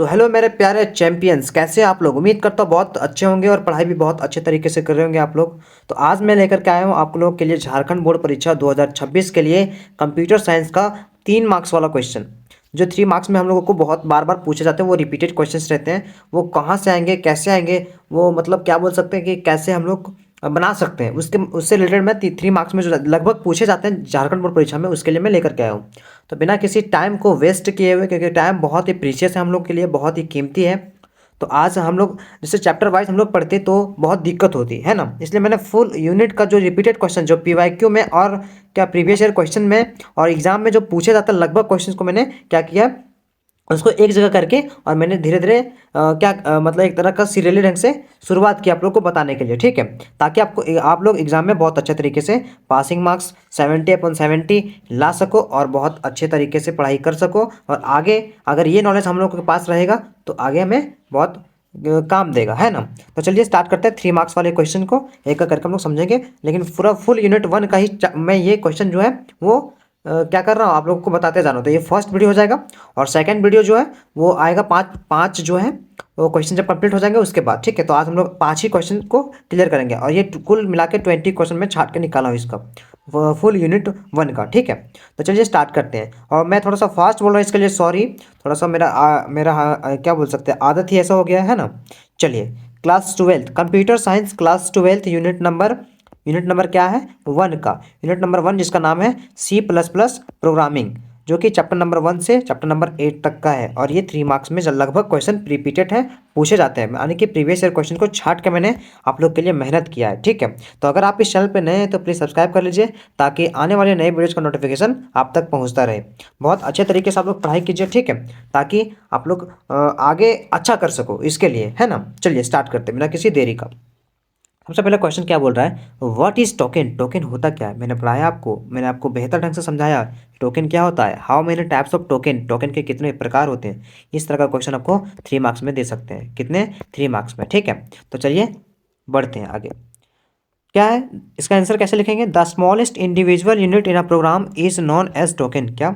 तो हेलो मेरे प्यारे चैंपियंस, कैसे हैं आप लोग। उम्मीद करता हूँ बहुत अच्छे होंगे और पढ़ाई भी बहुत अच्छे तरीके से कर रहे होंगे आप लोग। तो आज मैं लेकर के आया हूँ आप लोगों के लिए झारखंड बोर्ड परीक्षा 2026 के लिए कंप्यूटर साइंस का 3 मार्क्स वाला क्वेश्चन। जो 3 मार्क्स में हम लोगों को बहुत बार बार पूछे जाते हैं, वो रिपीटेड क्वेश्चंस रहते हैं। वो कहाँ से आएंगे, कैसे आएंगे, वो मतलब क्या बोल सकते हैं कि कैसे हम लोग बना सकते हैं, उसके उससे रिलेटेड मैं 3 मार्क्स में जो लगभग पूछे जाते हैं झारखंड बोर्ड परीक्षा में, उसके लिए मैं लेकर के आया हूँ। तो बिना किसी टाइम को वेस्ट किए हुए, क्योंकि टाइम बहुत ही प्रीशियस है हम लोग के लिए, बहुत ही कीमती है। तो आज हम लोग जैसे चैप्टर वाइज हम लोग पढ़ते तो बहुत दिक्कत होती है ना, इसलिए मैंने फुल यूनिट का जो रिपीटेड क्वेश्चन जो पीवाईक्यू में और क्या प्रीवियस ईयर क्वेश्चन में और एग्जाम में जो पूछे जाते हैं लगभग क्वेश्चन को मैंने क्या किया, उसको एक जगह करके और मैंने धीरे धीरे मतलब एक तरह का सीरियली ढंग से शुरुआत की आप लोग को बताने के लिए, ठीक है। ताकि आप लोग एग्जाम में बहुत अच्छे तरीके से पासिंग मार्क्स 70/70 ला सको और बहुत अच्छे तरीके से पढ़ाई कर सको। और आगे अगर ये नॉलेज हम लोग के पास रहेगा तो आगे हमें बहुत काम देगा, है ना। तो चलिए स्टार्ट करते हैं 3 मार्क्स वाले क्वेश्चन को, एक एक करके हम लोग समझेंगे। लेकिन पूरा फुल यूनिट 1 का ही मैं ये क्वेश्चन जो है वो क्या कर रहा हूँ आप लोगों को बताते जाना। तो ये फर्स्ट वीडियो हो जाएगा और सेकंड वीडियो जो है वो आएगा पाँच जो है वो क्वेश्चन जब कंप्लीट हो जाएंगे उसके बाद, ठीक है। तो आज हम लोग 5 ही क्वेश्चन को क्लियर करेंगे और ये कुल मिला के 20 क्वेश्चन में छाट के निकाला हूँ इसका फुल यूनिट 1 का, ठीक है। तो चलिए स्टार्ट करते हैं। और मैं थोड़ा सा फास्ट बोल रहा हूँ, इसके लिए सॉरी। थोड़ा सा क्या बोल सकते हैं, आदत ही ऐसा हो गया है ना। चलिए, class 12 computer science class 12 unit number क्या है, 1 का। यूनिट नंबर 1 जिसका नाम है C++ प्रोग्रामिंग, जो कि चैप्टर नंबर 1 से चैप्टर नंबर 8 तक का है। और ये 3 मार्क्स में लगभग क्वेश्चन रिपीटेड है, पूछे जाते हैं, यानी कि प्रीवियस ईयर क्वेश्चन को छाट के मैंने आप लोग के लिए मेहनत किया है, ठीक है। तो अगर आप इस चैनल पे नए हैं तो प्लीज़ सब्सक्राइब कर लीजिए, ताकि आने वाले नए वीडियोज़ का नोटिफिकेशन आप तक पहुँचता रहे। बहुत अच्छे तरीके से आप लोग पढ़ाई कीजिए, ठीक है, ताकि आप लोग आगे अच्छा कर सको, इसके लिए, है ना। चलिए स्टार्ट करते हैं बिना किसी देरी का। सबसे पहला क्वेश्चन क्या बोल रहा है, व्हाट इज टोकन। टोकन होता क्या है, मैंने पढ़ाया आपको, मैंने आपको बेहतर ढंग से समझाया टोकन क्या होता है। How many types of token, token के कितने प्रकार होते हैं। इस तरह का क्वेश्चन आपको 3 मार्क्स में दे सकते हैं, कितने, 3 मार्क्स में, ठीक है। तो चलिए बढ़ते हैं आगे। क्या है इसका आंसर, कैसे लिखेंगे, the smallest individual unit in a program is known as token. क्या,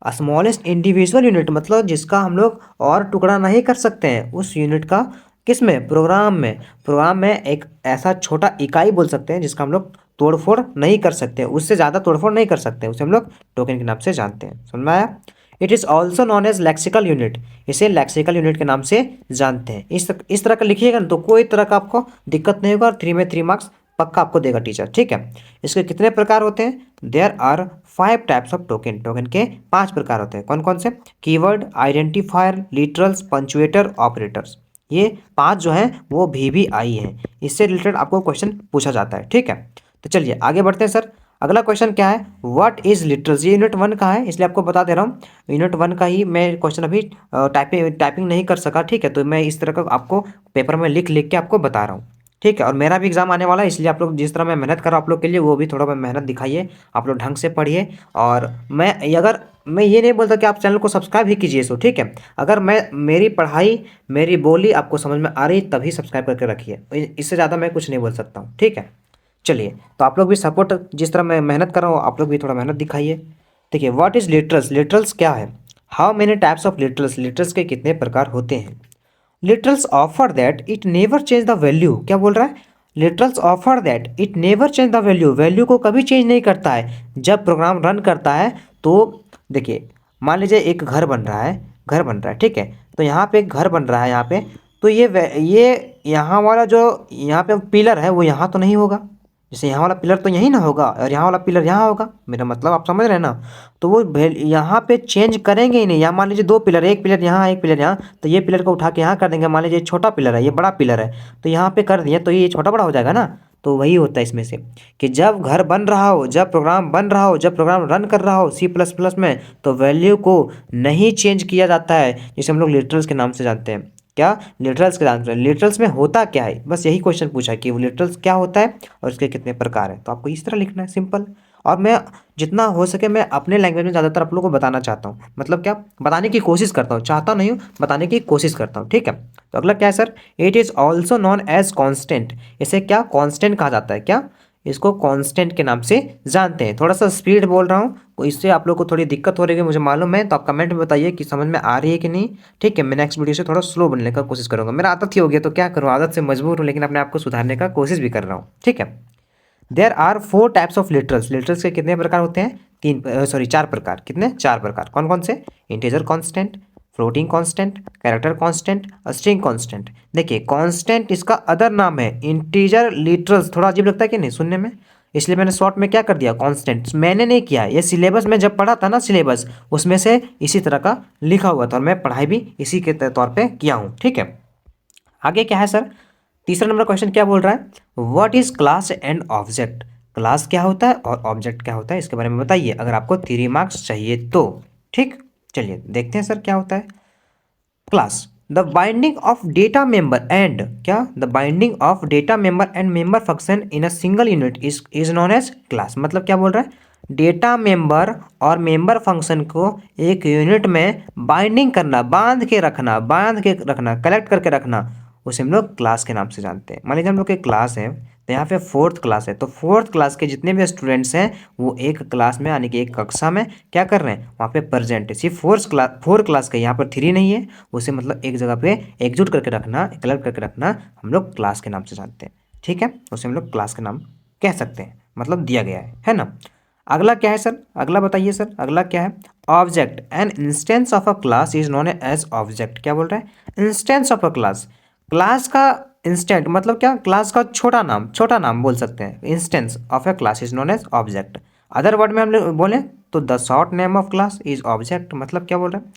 स्मॉलेस्ट इंडिविजुअल यूनिट मतलब जिसका हम लोग और टुकड़ा नहीं कर सकते हैं, उस यूनिट का किस में, प्रोग्राम में। प्रोग्राम में एक ऐसा छोटा इकाई बोल सकते हैं जिसका हम लोग तोड़फोड़ नहीं कर सकते, उससे ज़्यादा तोड़फोड़ नहीं कर सकते, उसे हम लोग टोकन के नाम से जानते हैं। समझ में आया। It is also known as lexical unit, इसे लेक्सिकल यूनिट के नाम से जानते हैं। इस तरह का लिखिएगा ना तो कोई तरह का आपको दिक्कत नहीं होगा और 3 में 3 मार्क्स पक्का आपको देगा टीचर, ठीक है। इसके कितने प्रकार होते हैं, there are 5 types of token. Token के 5 प्रकार होते हैं, कौन कौन से, keyword, identifier, literals, punctuator, operators. ये 5 जो हैं वो VBI हैं, इससे रिलेटेड आपको क्वेश्चन पूछा जाता है, ठीक है। तो चलिए आगे बढ़ते हैं सर। अगला क्वेश्चन क्या है, व्हाट इज लिटरल्स। ये यूनिट 1 का है, इसलिए आपको बता दे रहा हूँ। यूनिट 1 का ही मैं क्वेश्चन अभी टाइपिंग नहीं कर सका, ठीक है। तो मैं इस तरह का आपको पेपर में लिख लिख के आपको बता रहा हूँ, ठीक है। और मेरा भी एग्जाम आने वाला है, इसलिए आप लोग जिस तरह मैं मेहनत कर रहा हूँ आप लोग के लिए, वो भी थोड़ा मेहनत दिखाइए, आप लोग ढंग से पढ़िए। और मैं ये नहीं बोलता कि आप चैनल को सब्सक्राइब ही कीजिए सो, ठीक है। अगर मेरी पढ़ाई, मेरी बोली आपको समझ में आ रही तभी सब्सक्राइब करके रखिए, इससे ज़्यादा मैं कुछ नहीं बोल सकता हूँ, ठीक है। चलिए, तो आप लोग भी सपोर्ट, जिस तरह मैं मेहनत कर रहा हूँ आप लोग भी थोड़ा मेहनत दिखाइए। देखिए, व्हाट इज लिटरल्स, लिटरल्स क्या है। How many types of literals, literals के कितने प्रकार होते हैं। Literals offer that it never change the value. क्या बोल रहा है, literals offer that it never change the value, value को कभी चेंज नहीं करता है जब प्रोग्राम रन करता है। तो देखिए, मान लीजिए एक घर बन रहा है, ठीक है। तो यहाँ पे एक घर बन रहा है, यहाँ पे तो ये यहाँ वाला जो यहाँ पे पिलर है वो यहाँ तो नहीं होगा, जैसे यहाँ वाला पिलर तो यहीं ना होगा और यहाँ वाला पिलर यहाँ होगा, मेरा मतलब आप समझ रहे हैं ना। तो वो यहाँ पे चेंज करेंगे ही नहीं। यहाँ मान लीजिए 2 पिलर, एक पिलर यहाँ एक पिलर यहाँ, तो ये पिलर को उठा के यहाँ कर देंगे। मान लीजिए छोटा पिलर है, ये बड़ा पिलर है, तो यहाँ पे कर दिए तो ये छोटा बड़ा हो जाएगा ना। तो वही होता है इसमें से कि जब घर बन रहा हो, जब प्रोग्राम बन रहा हो, जब प्रोग्राम रन कर रहा हो C++ में, तो वैल्यू को नहीं चेंज किया जाता है, जिसे हम लोग लिटरल्स के नाम से जानते हैं। क्या, लिटरल्स के नाम से। लिटरल्स में होता क्या है, बस यही क्वेश्चन पूछा है कि वो लिटरल्स क्या होता है और इसके कितने प्रकार हैं। तो आपको इस तरह लिखना है, सिंपल। और मैं जितना हो सके मैं अपने लैंग्वेज में ज़्यादातर आप लोगों को बताना चाहता हूँ, मतलब क्या, बताने की कोशिश करता हूँ, चाहता नहीं हूँ, बताने की कोशिश करता हूँ, ठीक है। तो अगला क्या है sir, it is also known as constant. इसे क्या, कॉन्स्टेंट कहा जाता है। क्या, इसको कांस्टेंट के नाम से जानते हैं। थोड़ा सा स्पीड बोल रहा हूँ, तो इससे आप लोग को थोड़ी दिक्कत हो रही है मुझे मालूम है, तो आप कमेंट में बताइए कि समझ में आ रही है कि नहीं। ठीक है, मैं नेक्स्ट वीडियो से थोड़ा स्लो बनने का कोशिश करूँगा। मेरा आदत ही हो गया तो क्या करूँ, आदत से मजबूर हूँ, लेकिन अपने आप को सुधारने का कोशिश भी कर रहा हूँ। ठीक है, there are 4 types of literals. Literals के कितने प्रकार होते हैं? 4 प्रकार। कितने? 4 प्रकार। कौन कौन से? Integer constant, floating constant, character constant, string constant. देखिए कांस्टेंट इसका अदर नाम है। इंटीजर लिटरल्स थोड़ा अजीब लगता है कि नहीं सुनने में, इसलिए मैंने शॉर्ट में क्या कर दिया, कांस्टेंट। मैंने नहीं किया, ये सिलेबस में जब पढ़ा था ना, सिलेबस उसमें से इसी तरह का लिखा हुआ था और मैं पढ़ाई भी इसी के तौर पे किया हूँ। ठीक है, आगे क्या है सर? तीसरा नंबर क्वेश्चन क्या बोल रहा है? What is class and object. Class क्या होता है और ऑब्जेक्ट क्या होता है, इसके बारे में बताइए अगर आपको 3 मार्क्स चाहिए तो। ठीक, चलिए देखते हैं सर क्या होता है। Class, the binding of data member and क्या, the binding of data member and member function in a single unit is known as class. मतलब क्या बोल रहा है? डेटा मेंबर और मेंबर फंक्शन को एक यूनिट में बाइंडिंग करना, बांध के रखना, कलेक्ट करके रखना, उसे हम लोग क्लास के नाम से जानते हैं। मान लीजिए हम लोग की क्लास है, तो यहाँ पे 4th क्लास है, तो 4th क्लास के जितने भी स्टूडेंट्स हैं वो एक क्लास में, यानी कि एक कक्षा में क्या कर रहे हैं, वहाँ पे प्रेजेंट है। सिर्फ 4 क्लास का, यहाँ पर 3 नहीं है, उसे मतलब एक जगह पे एकजुट करके रखना, कलेक्ट करके रखना, हम लोग क्लास के नाम से जानते हैं। ठीक है, उसे हम लोग क्लास के नाम कह सकते हैं, मतलब दिया गया है ना। अगला क्या है सर? अगला बताइए सर, अगला क्या है? Object, an instance of a class is known as object. क्या बोल रहा है? Instance of a class, class का इंस्टेंट मतलब क्या, क्लास का छोटा नाम बोल सकते हैं। Instance of a class is known as object. Other word में हम लोग बोलें तो the short name of class is object. मतलब क्या बोल रहे हैं?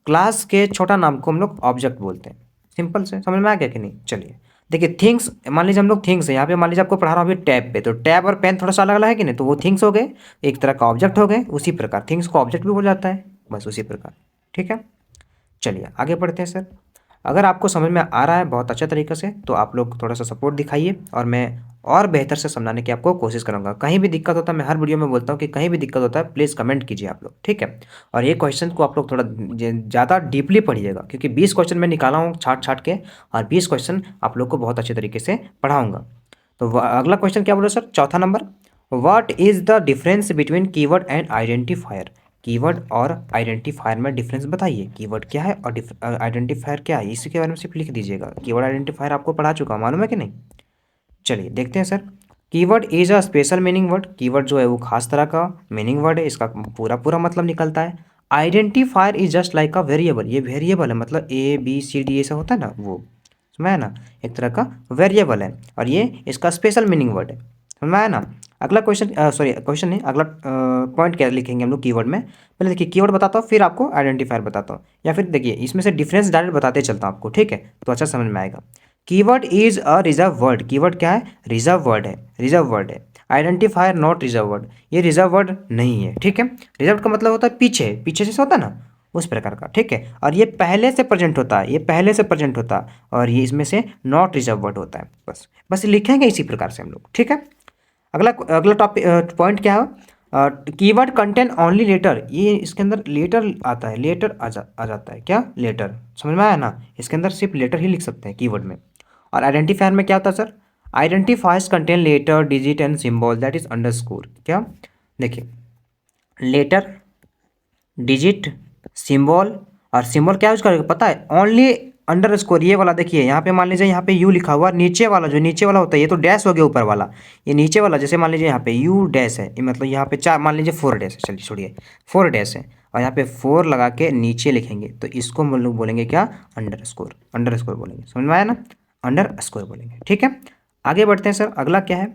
क्लास के छोटा नाम को हम लोग ऑब्जेक्ट बोलते हैं। सिंपल से समझ में आ गया कि नहीं? चलिए देखिए, थिंग्स, मान लीजिए हम लोग थिंग्स है, यहाँ पे मान लीजिए आपको पढ़ा रहा हूँ अभी टैब पे, तो टैब और पेन थोड़ा सा अलग अलग है कि नहीं, तो वो थिंग्स हो गए, एक तरह का ऑब्जेक्ट हो गए। उसी प्रकार थिंग्स को ऑब्जेक्ट भी हो जाता है, बस उसी प्रकार। ठीक है, चलिए आगे बढ़ते हैं सर। अगर आपको समझ में आ रहा है बहुत अच्छे तरीके से, तो आप लोग थोड़ा सा सपोर्ट दिखाइए और मैं और बेहतर से समझाने की आपको कोशिश करूंगा। कहीं भी दिक्कत होता है, मैं हर वीडियो में बोलता हूँ कि कहीं भी दिक्कत होता है प्लीज़ कमेंट कीजिए आप लोग। ठीक है, और ये क्वेश्चन को आप लोग थोड़ा ज़्यादा डीपली पढ़िएगा, क्योंकि 20 क्वेश्चन मैं निकाला हूँ छाट छाट के, और 20 क्वेश्चन आप लोग को बहुत अच्छे तरीके से पढ़ाऊँगा। तो अगला क्वेश्चन क्या बोल रहे सर? चौथा number, what is the difference between keyword and identifier. Keyword और आइडेंटिफायर में डिफरेंस बताइए। कीवर्ड क्या है और आइडेंटिफायर क्या है, इसी के बारे में सिर्फ लिख दीजिएगा। कीवर्ड आइडेंटिफायर आपको पढ़ा चुका हूं, मालूम है कि नहीं? चलिए देखते हैं sir. Keyword is a special meaning word. Keyword जो है वो खास तरह का मीनिंग वर्ड है, इसका पूरा पूरा मतलब निकलता है। Identifier is just like a variable. ये वेरिएबल है, मतलब ए बी सी डी ऐसा होता है ना, वो समझ है ना, एक तरह का वेरिएबल है, और ये इसका स्पेशल मीनिंग वर्ड है। समझ में आया ना? अगला क्वेश्चन, सॉरी क्वेश्चन नहीं, अगला पॉइंट क्या लिखेंगे हम लोग कीवर्ड में। पहले देखिए कीवर्ड बताता हूँ, फिर आपको आइडेंटिफायर बताता हूँ, या फिर देखिए इसमें से डिफरेंस डायरेक्ट बताते चलता हूँ आपको। ठीक है, तो अच्छा समझ में आएगा। Keyword is a reserve word. Keyword क्या है? रिजर्व वर्ड है, रिजर्व वर्ड है। आइडेंटिफायर नॉट रिजर्व वर्ड, ये रिजर्व वर्ड नहीं है। ठीक है, रिजर्व का मतलब होता है पीछे, पीछे जैसे होता है ना, उस प्रकार का। ठीक है, और ये पहले से प्रेजेंट होता है, ये पहले से प्रेजेंट होता है, और ये इसमें से नॉट रिजर्व वर्ड होता है। बस बस लिखेंगे इसी प्रकार से हम लोग। ठीक है, अगला अगला टॉपिक पॉइंट क्या है? Keyword contain only letter. ये इसके अंदर लेटर आता है, लेटर आ जाता है। क्या? लेटर। समझ में आया ना? इसके अंदर सिर्फ लेटर ही लिख सकते हैं कीवर्ड में। और आइडेंटिफायर में क्या होता है sir? Identifiers contain letter, digit and symbol, that is underscore. क्या? देखिए, लेटर, डिजिट, सिंबल, और सिंबल क्या यूज करेगा पता है? Only underscore. ये वाला देखिए, यहाँ पे मान लीजिए यहाँ पे यू लिखा हुआ, नीचे वाला जो नीचे वाला होता है, ये तो डैश हो गया ऊपर वाला, ये नीचे वाला जैसे मान लीजिए यहाँ पे यू डैश है, ये मतलब यहाँ पे 4, मान लीजिए 4 डैश है, चलिए छोड़िए 4 डैश है, और यहाँ पे 4 लगा के नीचे लिखेंगे, तो इसको हम लोग बोलेंगे क्या? Under score. अंडर स्कोर बोलेंगे। समझ में आया ना? अंडर स्कोर बोलेंगे। ठीक है, आगे बढ़ते हैं सर। अगला क्या है?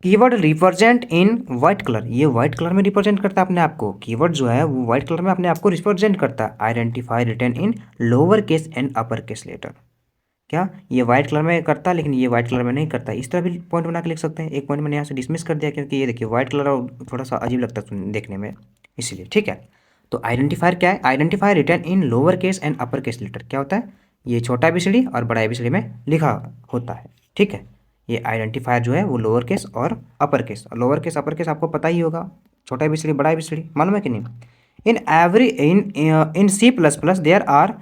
Keyword represent in white colour. ये व्हाइट कलर में रिप्रेजेंट करता है अपने आप को। कीवर्ड जो है वो व्हाइट कलर में अपने आप को रिप्रेजेंट करता है। Identify written in lower case and upper case letter. क्या? ये व्हाइट कलर में करता है, लेकिन ये व्हाइट कलर में नहीं करता। इस तरह भी पॉइंट बना के लिख सकते हैं। एक पॉइंट मैंने यहाँ से डिसमिस कर दिया, क्योंकि ये देखिए व्हाइट कलर थोड़ा सा अजीब लगता है देखने में, इसीलिए। ठीक है, तो आइडेंटिफायर क्या है? Identify written in lower case and upper case letter. क्या होता है? ये छोटा एबीसीडी और बड़ा एबीसीडी में लिखा होता है। ठीक है, ये आइडेंटिफायर जो है वो लोअर केस और upper case, lower case upper case आपको पता ही होगा, छोटा एबीसीडी बड़ा एबीसीडी, मालूम है कि नहीं? In C plus plus there are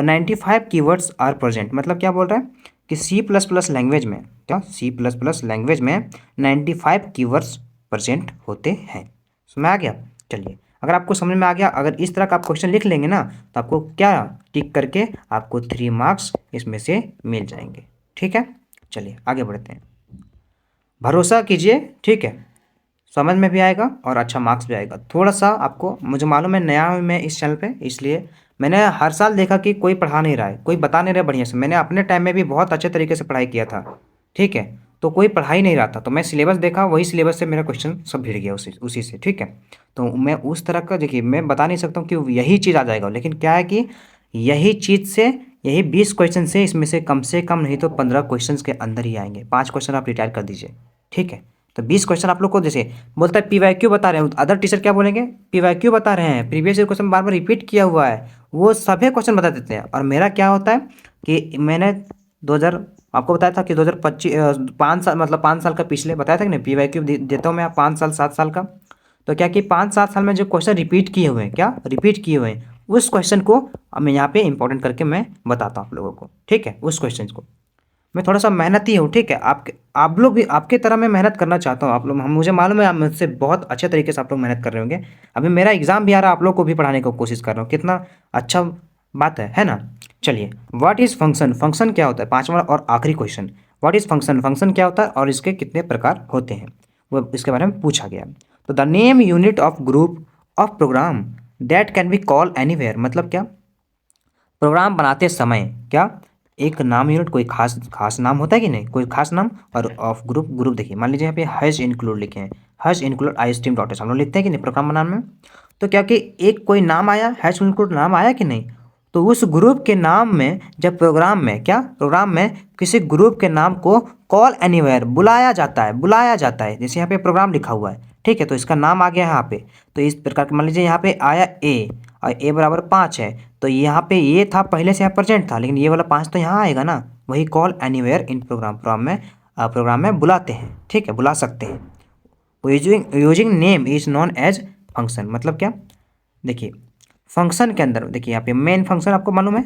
95 keywords are present. मतलब क्या बोल रहा है कि सी प्लस प्लस लैंग्वेज में, क्या C++ लैंग्वेज में 95 कीवर्ड्स प्रेजेंट होते हैं। समझ में आ गया। चलिए, अगर आपको समझ में आ गया, अगर इस तरह का आप क्वेश्चन लिख लेंगे ना तो आपको क्या टिक करके आपको 3 मार्क्स इसमें से मिल जाएंगे। ठीक है, चलिए आगे बढ़ते हैं। भरोसा कीजिए, ठीक है, समझ में भी आएगा और अच्छा मार्क्स भी आएगा। थोड़ा सा आपको, मुझे मालूम है नया हूँ मैं इस चैनल पे, इसलिए मैंने हर साल देखा कि कोई पढ़ा नहीं रहा है, कोई बता नहीं रहा बढ़िया से। मैंने अपने टाइम में भी बहुत अच्छे तरीके से पढ़ाई किया था, ठीक है, तो कोई पढ़ा ही नहीं रहा था, तो मैं सिलेबस देखा, वही सिलेबस से मेरा क्वेश्चन सब भिड़ गया उसी से। ठीक है, तो मैं उस तरह का, देखिए मैं बता नहीं सकता हूँ कि यही चीज़ आ जाएगा, लेकिन क्या है कि यही चीज़ से, यही 20 क्वेश्चन से कम नहीं तो 15 क्वेश्चन के अंदर ही आएंगे। 5 क्वेश्चन आप रिटायर कर दीजिए, ठीक है। तो 20 क्वेश्चन आप लोग को, जैसे बोलता है PYQ बता रहे हैं, अदर टीचर क्या बोलेंगे, PYQ बता रहे हैं, प्रीवियस ईयर क्वेश्चन बार बार रिपीट किया हुआ है, वो सभी क्वेश्चन बता देते हैं। और मेरा क्या होता है कि मैंने 2000 आपको बताया था कि 2025 5 साल, मतलब 5 साल का पिछले बताया था कि नहीं, PYQ देता हूँ मैं 5 साल 7 साल का। तो क्या कि 5-7 साल में जो क्वेश्चन रिपीट किए हुए हैं, क्या रिपीट किए हुए हैं, उस क्वेश्चन को मैं यहाँ पे इंपॉर्टेंट करके मैं बताता हूँ आप लोगों को, ठीक है। उस क्वेश्चन को मैं थोड़ा सा मेहनती हूँ, ठीक है। आप लोग भी आपके तरह मैं मेहनत करना चाहता हूँ। आप लोग, हम, मुझे मालूम है आप मुझसे बहुत अच्छे तरीके से आप लोग मेहनत कर रहे होंगे। अभी मेरा एग्जाम भी आ रहा है, आप लोग को भी पढ़ाने की कोशिश कर रहा हूँ, कितना अच्छा बात है ना। चलिए, व्हाट इज़ फंक्शन, फंक्शन क्या होता है, 5वां और आखिरी question. What is function, function क्या होता है और इसके कितने प्रकार होते हैं, वो इसके बारे में पूछा गया। तो the name unit of group of program that can be call anywhere, मतलब क्या, प्रोग्राम बनाते समय क्या एक नाम यूनिट, कोई खास खास नाम होता है कि नहीं, कोई खास नाम। और ऑफ ग्रुप, ग्रुप देखिए, मान लीजिए यहाँ पे हैज इंक्लूड लिखे हैं, has include I stream dot हम लोग लिखते हैं कि नहीं प्रोग्राम बनाने में। तो क्या कि एक कोई नाम आया, हैज इंक्लूड नाम आया कि नहीं, तो उस ग्रुप के नाम में, जब प्रोग्राम में, क्या प्रोग्राम में किसी ग्रुप के नाम को कॉल एनीवेयर बुलाया जाता है, बुलाया जाता है। जैसे यहाँ पे प्रोग्राम लिखा हुआ है, ठीक है, तो इसका नाम आ गया यहाँ पे। तो इस प्रकार के मान लीजिए यहाँ पे आया ए, और ए बराबर 5 है, तो यहाँ पे ये था पहले से यहाँ प्रेजेंट था, लेकिन ये वाला 5 तो यहाँ आएगा ना, वही call anywhere in program, program में बुलाते हैं, ठीक है, बुला सकते हैं। Using name is known as function, मतलब क्या, देखिए फंक्शन के अंदर, देखिए यहाँ पे मेन फंक्शन आपको मालूम है,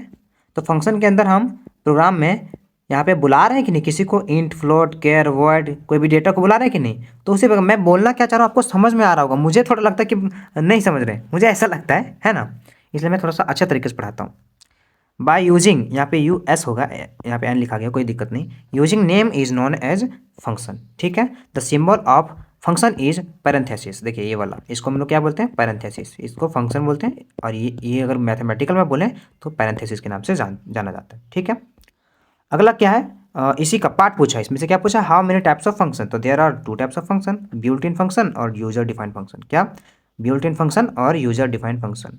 तो फंक्शन के अंदर हम प्रोग्राम में यहाँ पे बुला रहे हैं कि नहीं किसी को, इंट, फ्लोट, केयर, वॉइड, कोई भी डेटा को बुला रहे हैं कि नहीं। तो उसी पर मैं बोलना क्या चाह रहा हूँ आपको समझ में आ रहा होगा, मुझे थोड़ा लगता है कि नहीं समझ रहे, मुझे ऐसा लगता है ना, इसलिए मैं थोड़ा सा अच्छा तरीके से पढ़ाता हूँ। बाय यूजिंग, यहाँ पे US होगा, यहाँ पे एन लिखा गया, कोई दिक्कत नहीं। Using name is known as function, ठीक है। The symbol of function is parenthesis, देखिए ये वाला, इसको हम लोग क्या बोलते हैं, पैरेंथेसिस, इसको फंक्शन बोलते हैं। और ये अगर मैथमेटिकल में बोलें तो पैरेंथेसिस के नाम से जाना जाता है, ठीक है। अगला क्या है, इसी का पार्ट पूछा है, इसमें से क्या पूछा, how many types of function, तो there are 2 types of function, built in function और यूजर डिफाइंड फंक्शन। क्या, बिल्ट इन फंक्शन और यूजर डिफाइंड फंक्शन,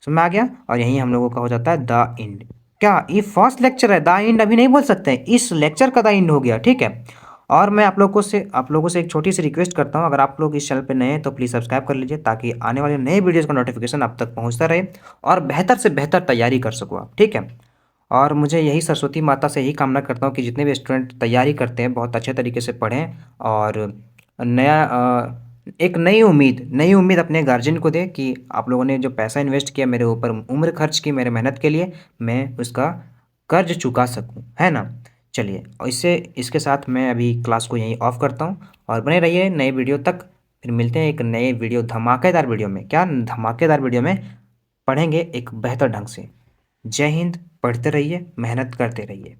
समझ में आ गया। और यही हम लोगों का हो जाता है द इंड। क्या ये फर्स्ट लेक्चर है, द इंड अभी नहीं बोल सकते हैं, इस लेक्चर का द इंड हो गया, ठीक है। और मैं आप लोगों से एक छोटी सी रिक्वेस्ट करता हूँ, अगर आप लोग इस चैनल पे नए हैं तो प्लीज़ सब्सक्राइब कर लीजिए, ताकि आने वाले नए वीडियोज़ का नोटिफिकेशन आप तक पहुँचता रहे और बेहतर से बेहतर तैयारी कर सको आप, ठीक है। और मुझे यही सरस्वती माता से यही कामना करता हूँ कि जितने भी स्टूडेंट तैयारी करते हैं बहुत अच्छे तरीके से पढ़ें, और एक नई उम्मीद अपने गार्जियन को दें कि आप लोगों ने जो पैसा इन्वेस्ट किया मेरे ऊपर, उम्र खर्च की मेरे मेहनत के लिए, मैं उसका कर्ज चुका सकूँ, है ना। चलिए, और इसके साथ मैं अभी क्लास को यहीं ऑफ करता हूँ, और बने रहिए नए वीडियो तक। फिर मिलते हैं एक नए वीडियो, धमाकेदार वीडियो में, क्या धमाकेदार वीडियो में पढ़ेंगे एक बेहतर ढंग से। जय हिंद, पढ़ते रहिए, मेहनत करते रहिए।